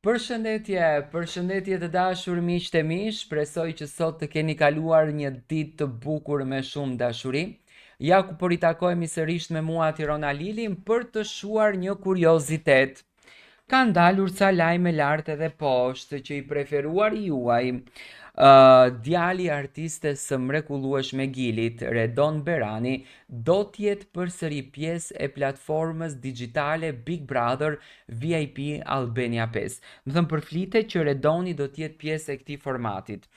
Përshëndetje të dashur miq të mi, shpresoj që sot të keni kaluar një ditë të bukur me shumë dashuri. Ja ku po ritakojemi sërish me mua Tirona Lilin për të shuar një kuriozitet. Ka ndalur ca lajme lart edhe poshtë që i preferuari juaj, djali i artistes së mrekullueshme Gilit, Redon Berani, do t'jetë përsëri pjesë e platformës digjitale Big Brother VIP Albania 5. Më thënë përflitet që Redoni do t'jetë pjesë e këtij formatit.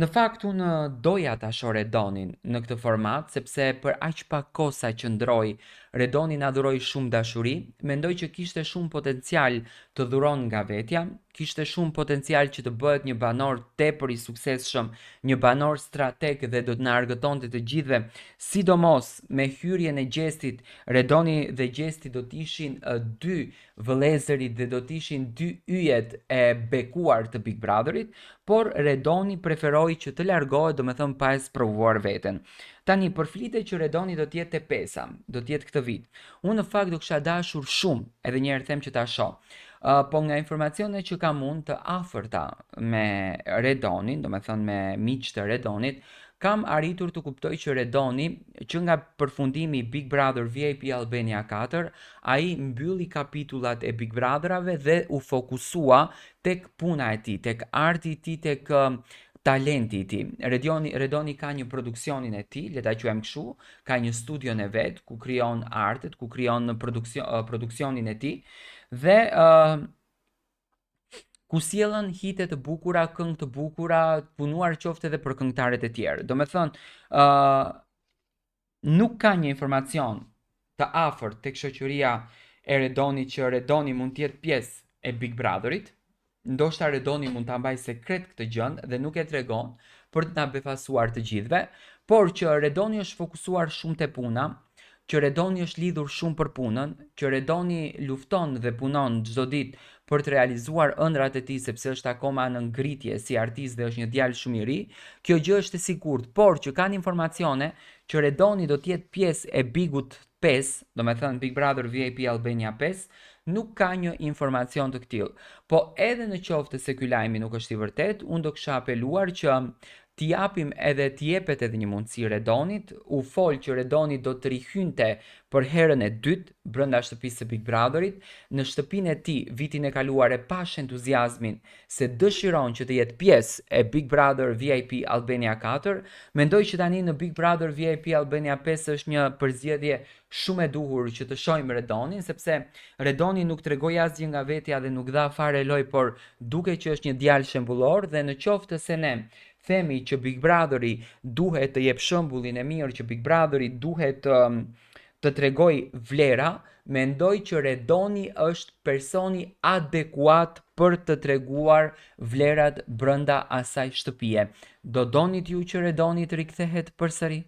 Në fakt unë doja ta shoh Redonin në këtë format sepse për aq pak kohë sa qëndroi, Redoni na dhuroi shumë dashuri, mendoj që kishte shumë potencial të dhuron nga vetja, kishte shumë potencial që të bëhet një banor tepër i suksesshëm, një banor strateg dhe do të na argëtonte të gjithëve, sidomos me hyrjen e Gjestit. Redoni dhe Gjesti do të ishin dy vëllezërit dhe do të ishin dy yjet e bekuar të Big Brotherit, por Redoni preferoi që të largohet, do me thënë pa e sprovuar veten. Tani përflitet që Redoni do t'jetë e pesa, do t'jetë këtë vit. Unë në fakt do kisha dashur shumë, edhe një herë them që ta shoh. Po nga informacionet që kam unë të afërta me Redonin, do me thënë me miq të Redonit, kam arritur të kuptoj që Redoni, që nga përfundimi i Big Brother VIP Albania 4, ai mbylli kapitullat e Big Brotherave dhe u fokusua tek puna e tij, tek arti i tij, tek talenti i tij. Redoni ka një produksionin e tij, le ta quajmë kështu, ka një studion e vet ku krijon artet, ku krijon produksionin e tij dhe ku sjellën hite të bukura, këngë të bukura, punuar qoftë edhe për këngëtarët e tjerë. Do me thënë, nuk ka një informacion të afërt tek shoqëria e Redonit që Redoni mund të jetë pjesë e Big Brotherit. Ndoshta Redoni mund ta mbajë sekret këtë gjë dhe nuk e tregon për të na befasuar të gjithëve, por që Redoni është fokusuar shumë te puna, që Redoni është lidhur shumë për punën, që Redoni lufton dhe punon çdo ditë për të realizuar ëndrat e tij sepse është akoma në ngritje si artist dhe është një djalë shumë i ri, kjo gjë është e sigurt, por që kanë informacione që Redoni do të jetë pjesë e Bigut 5, do me thënë Big Brother VIP Albania 5, nuk ka një informacion të këtill. Po edhe në qoftë se ky lajmi nuk është i vërtet, unë do kisha apeluar që t'i japim edhe t'jepet edhe një mundësi Redonit, u fol që Redoni do të rihynte për herën e dytë brenda shtëpisë së Big Brotherit. Në shtëpinë e tij vitin e kaluar e pash entuziazmin se dëshiron që të jetë pjesë e Big Brother VIP Albania 4, mendoj që tani në Big Brother VIP Albania 5 është një përzgjedhje shumë e duhur që të shohim Redonin, sepse Redoni nuk tregoi asgjë nga vetja dhe nuk dha fare loj, por duket që është një djalë shembullor dhe në qoftë se ne themi që Big Brotheri duhet të jep shembullin e mirë, që Big Brotheri duhet të tregoj vlera, mendoj që Redoni është personi adekuat për të treguar vlerat brenda asaj shtëpie. Do donit ju që Redoni të rikthehet përsëri?